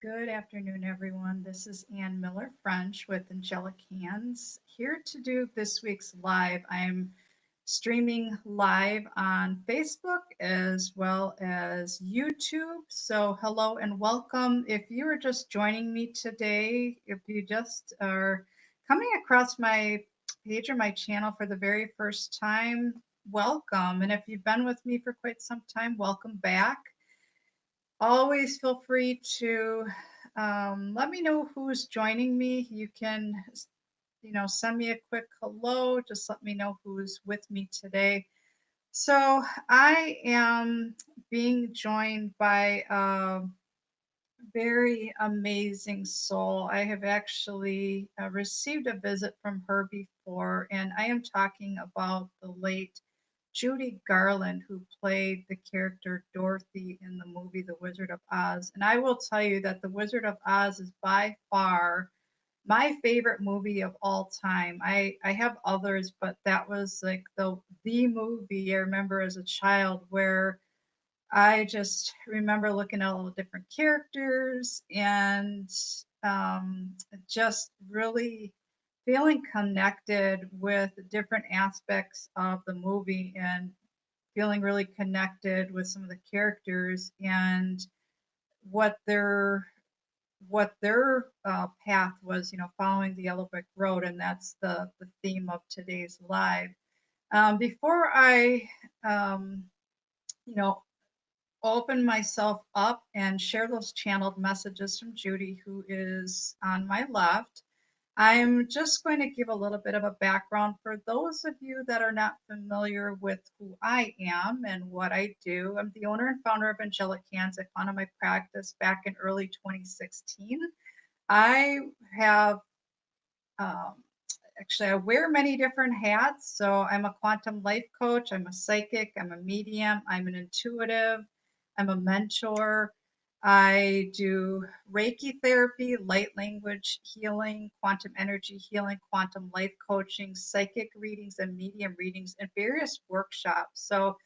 Good afternoon, everyone. This is Ann Miller French with Angelic Hands here to do this week's live. I'm streaming live on Facebook as well as YouTube. So, hello and welcome. If you are just joining me today, if you just are coming across my page or my channel for the very first time, welcome. And if you've been with me for quite some time, welcome back. Always feel free to let me know who's joining me. You can, send me a quick hello. Just let me know who's with me today. So I am being joined by a very amazing soul. I have actually received a visit from her before, and I am talking about the late Judy Garland, who played the character Dorothy in the movie The Wizard of Oz. And I will tell you that The Wizard of Oz is by far my favorite movie of all time. I have others, but that was like the movie I remember as a child where I just remember looking at all the different characters and um, just really feeling connected with different aspects of the movie and feeling really connected with some of the characters and what their path was, following the yellow brick road, and that's the theme of today's live. Before I um, you know open myself up and share those channeled messages from Judy, who is on my left, I'm just going to give a little bit of a background for those of you that are not familiar with who I am and what I do. I'm the owner and founder of Angelic Hands. I founded my practice back in early 2016. I have um, Actually, I wear many different hats. So I'm a quantum life coach, I'm a psychic, I'm a medium, I'm an intuitive, I'm a mentor. I do Reiki therapy, light language healing, quantum energy healing, quantum life coaching, psychic readings, and medium readings, and various workshops. So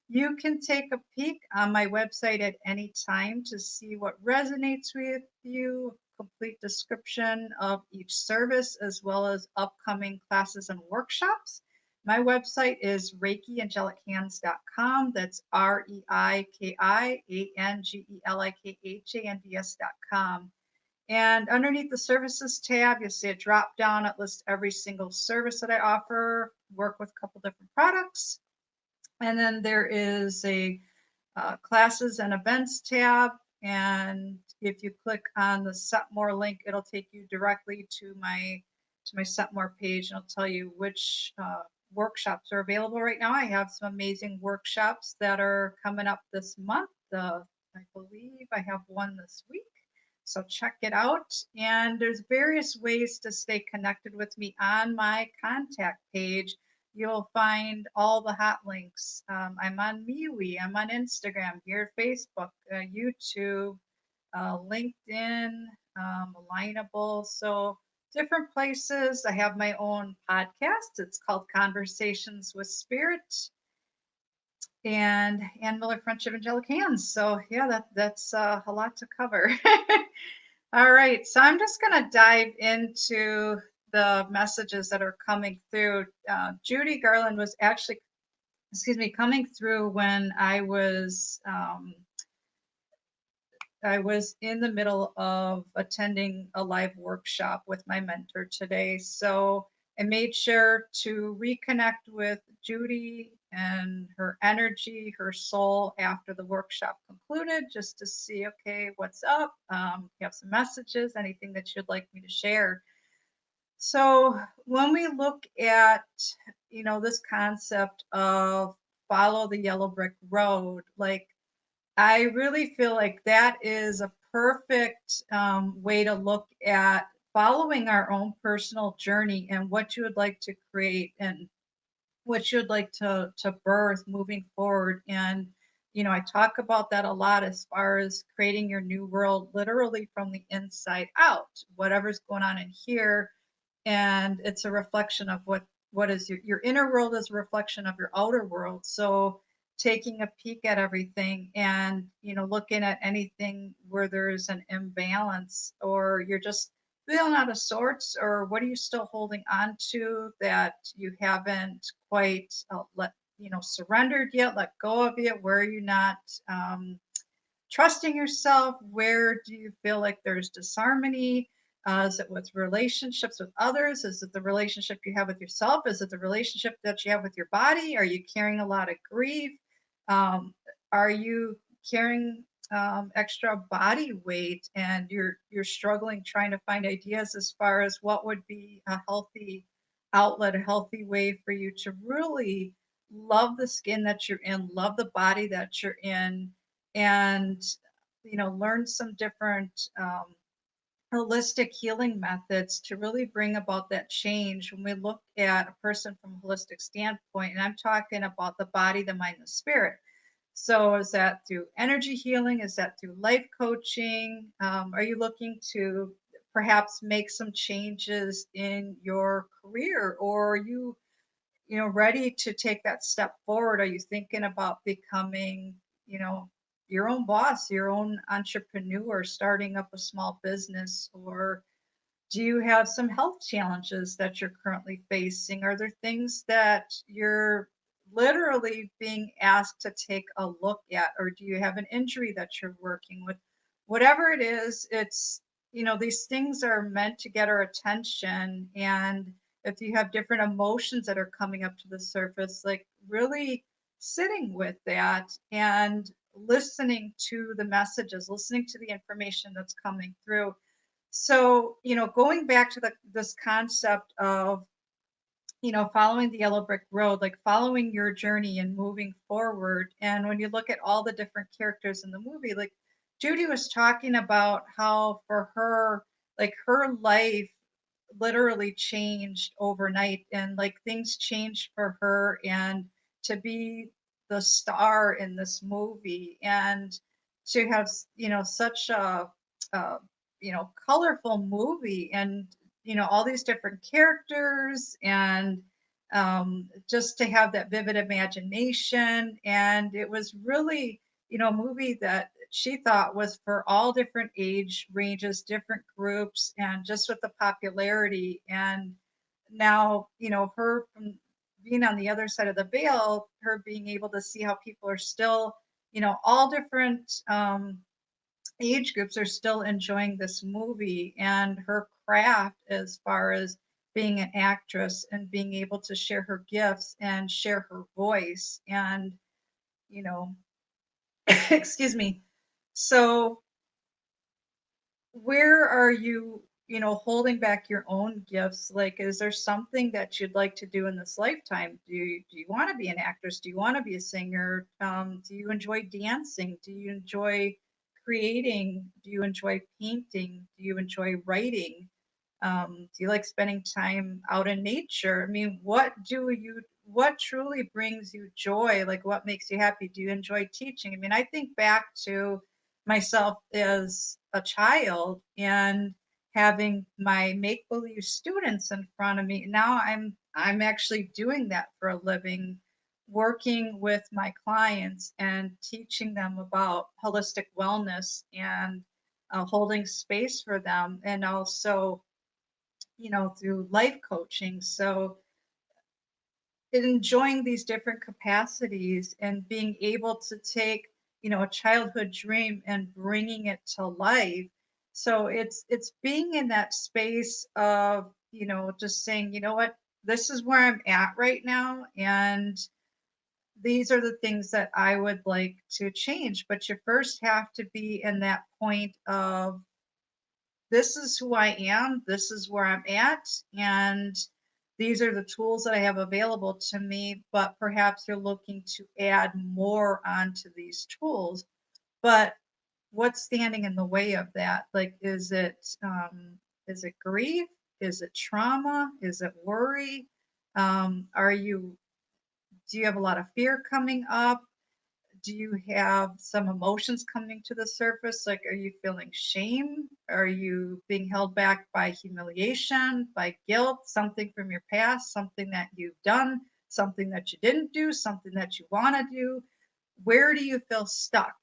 you can take a peek on my website at any time to see what resonates with you, complete description of each service, as well as upcoming classes and workshops. My website is ReikiAngeliChands.com. That's ReikiAngeliChands.com. And underneath the services tab, you'll see a drop down. It lists every single service that I offer, work with a couple different products. And then there is a classes and events tab. And if you click on the Set More link, it'll take you directly to my Set More page, and it'll tell you which workshops are available right now. I have some amazing workshops that are coming up this month. I believe I have one this week. So check it out. And there's various ways to stay connected with me on my contact page. You'll find all the hot links. I'm on MeWe, I'm on Instagram, here, Facebook, YouTube, LinkedIn, Alignable. So different places. I have my own podcast. It's called Conversations with Spirit, and Ann Miller French Evangelic Hands. So yeah, that's a lot to cover. All right, so I'm just going to dive into the messages that are coming through. Judy Garland was actually, coming through when I was in the middle of attending a live workshop with my mentor today. So I made sure to reconnect with Judy and her energy, her soul after the workshop concluded, just to see, okay, what's up? You have some messages, anything that you'd like me to share. So when we look at, this concept of follow the yellow brick road, like I really feel like that is a perfect way to look at following our own personal journey and what you would like to create and what you'd like to birth moving forward. And I talk about that a lot as far as creating your new world literally from the inside out. Whatever's going on in here, and it's a reflection of what is your inner world is a reflection of your outer world. So taking a peek at everything and, looking at anything where there's an imbalance, or you're just feeling out of sorts, or what are you still holding on to that you haven't quite surrendered yet, let go of yet? Where are you not um, trusting yourself? Where do you feel like there's disharmony? Is it with relationships with others? Is it the relationship you have with yourself? Is it the relationship that you have with your body? Are you carrying a lot of grief? Um, are you carrying extra body weight, and you're struggling trying to find ideas as far as what would be a healthy outlet, a healthy way for you to really love the skin that you're in, love the body that you're in, and learn some different holistic healing methods to really bring about that change. When we look at a person from a holistic standpoint, and I'm talking about the body, the mind, the spirit. So is that through energy healing? Is that through life coaching? Are you looking to perhaps make some changes in your career, or are you ready to take that step forward? Are you thinking about becoming, you know, your own boss, your own entrepreneur, starting up a small business? Or do you have some health challenges that you're currently facing? Are there things that you're literally being asked to take a look at? Or do you have an injury that you're working with? Whatever it is, these things are meant to get our attention. And if you have different emotions that are coming up to the surface, like really sitting with that and listening to the messages, listening to the information that's coming through. So, going back to this concept of, following the yellow brick road, like following your journey and moving forward. And when you look at all the different characters in the movie, like Judy was talking about how for her, like her life literally changed overnight, and like things changed for her, and to be the star in this movie, and to have such a colorful movie, and all these different characters, and just to have that vivid imagination. And it was really a movie that she thought was for all different age ranges, different groups, and just with the popularity. And now, her from being on the other side of the veil, her being able to see how people are still, all different age groups are still enjoying this movie, and her craft as far as being an actress and being able to share her gifts and share her voice. And, you know, excuse me. So where are you, holding back your own gifts? Like, is there something that you'd like to do in this lifetime? Do you want to be an actress? Do you want to be a singer? Do you enjoy dancing? Do you enjoy creating? Do you enjoy painting? Do you enjoy writing? Do you like spending time out in nature? I mean, what truly brings you joy? Like, what makes you happy? Do you enjoy teaching? I mean, I think back to myself as a child and having my make believe students in front of me. Now I'm actually doing that for a living, working with my clients and teaching them about holistic wellness, and holding space for them, and also through life coaching. So enjoying these different capacities and being able to take, a childhood dream and bringing it to life. So it's being in that space of, just saying, you know what, this is where I'm at right now, and these are the things that I would like to change. But you first have to be in that point of, this is who I am, this is where I'm at, and these are the tools that I have available to me. But perhaps you're looking to add more onto these tools. But what's standing in the way of that? Like, is it grief? Is it trauma? Is it worry? Are you Do you have a lot of fear coming up? Do you have some emotions coming to the surface? Like, are you feeling shame? Are you being held back by humiliation, by guilt, something from your past, something that you've done, something that you didn't do, something that you want to do? where do you feel stuck?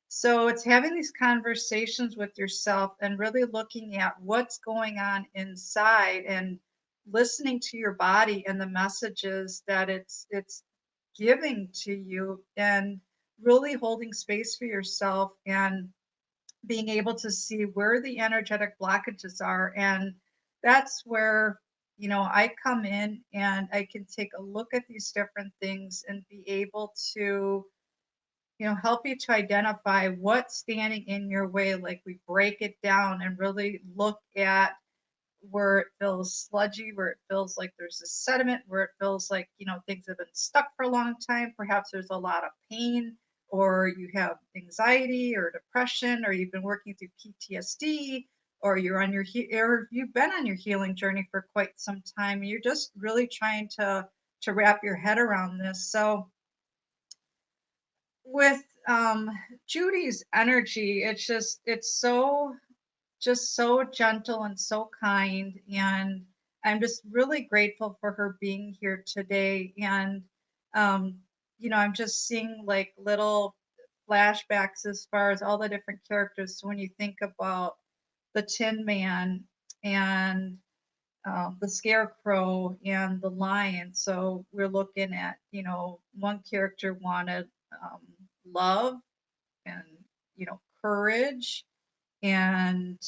So it's having these conversations with yourself and really looking at what's going on inside and listening to your body and the messages that it's giving to you, and really holding space for yourself and being able to see where the energetic blockages are. And that's where, I come in and I can take a look at these different things and be able to, help you to identify what's standing in your way. Like, we break it down and really look at where it feels sludgy, where it feels like there's a sediment, where it feels like, things have been stuck for a long time. Perhaps there's a lot of pain, or you have anxiety or depression, or you've been working through PTSD, or or you've been on your healing journey for quite some time. And you're just really trying to wrap your head around this. So with Judy's energy, it's so gentle and so kind. And I'm just really grateful for her being here today. And um, I'm just seeing like little flashbacks as far as all the different characters. So when you think about the Tin Man and the Scarecrow and the Lion, so we're looking at, one character wanted love and, courage, and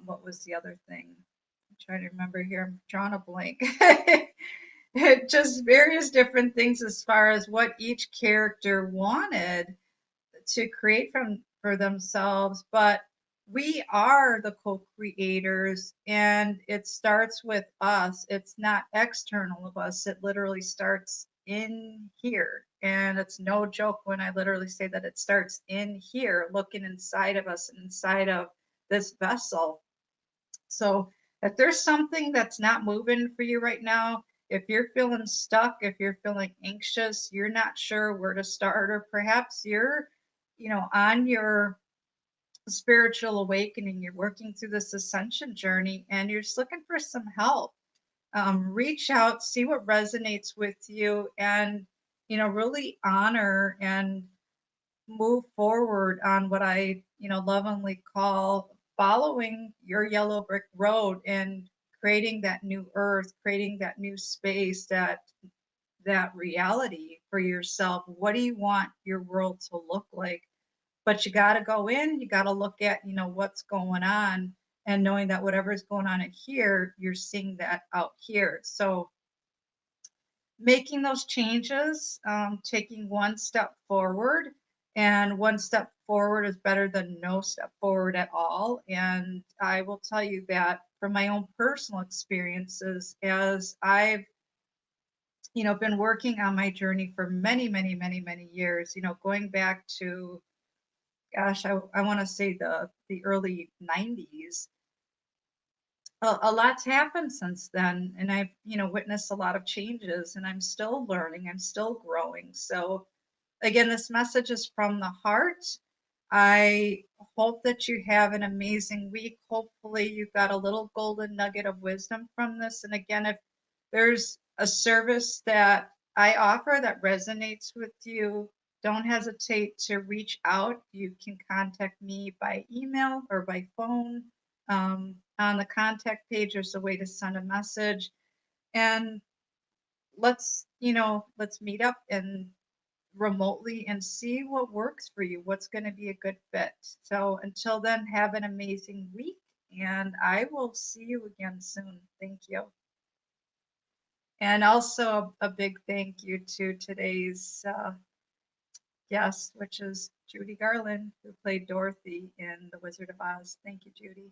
what was the other thing? I'm trying to remember here. I'm drawing a blank. Just various different things as far as what each character wanted to create for themselves. But we are the co-creators, and it starts with us. It's not external of us. It literally starts in here. And it's no joke when I literally say that it starts in here, looking inside of us and inside of this vessel. So if there's something that's not moving for you right now, if you're feeling stuck, if you're feeling anxious, you're not sure where to start, or perhaps you're, on your spiritual awakening, you're working through this ascension journey and you're just looking for some help, reach out, see what resonates with you, and, really honor and move forward on what I, lovingly call following your yellow brick road and creating that new earth, creating that new space, that reality for yourself. What do you want your world to look like? But you got to go in, you got to look at, what's going on, and knowing that whatever's going on in here, you're seeing that out here. So making those changes, taking one step forward, and one step forward is better than no step forward at all. And I will tell you that from my own personal experiences, as I've, been working on my journey for many, many, many, many years, going back to, gosh, I want to say the early 90s. A lot's happened since then, and I've, witnessed a lot of changes, and I'm still learning, I'm still growing. So again, this message is from the heart. I hope that you have an amazing week. Hopefully you got a little golden nugget of wisdom from this. And again, if there's a service that I offer that resonates with you, don't hesitate to reach out. You can contact me by email or by phone. On the contact page, there's a way to send a message. And let's meet up and remotely and see what works for you, what's going to be a good fit. So until then, have an amazing week, and I will see you again soon. Thank you. And also a big thank you to today's guest, which is Judy Garland, who played Dorothy in The Wizard of Oz. Thank you, Judy.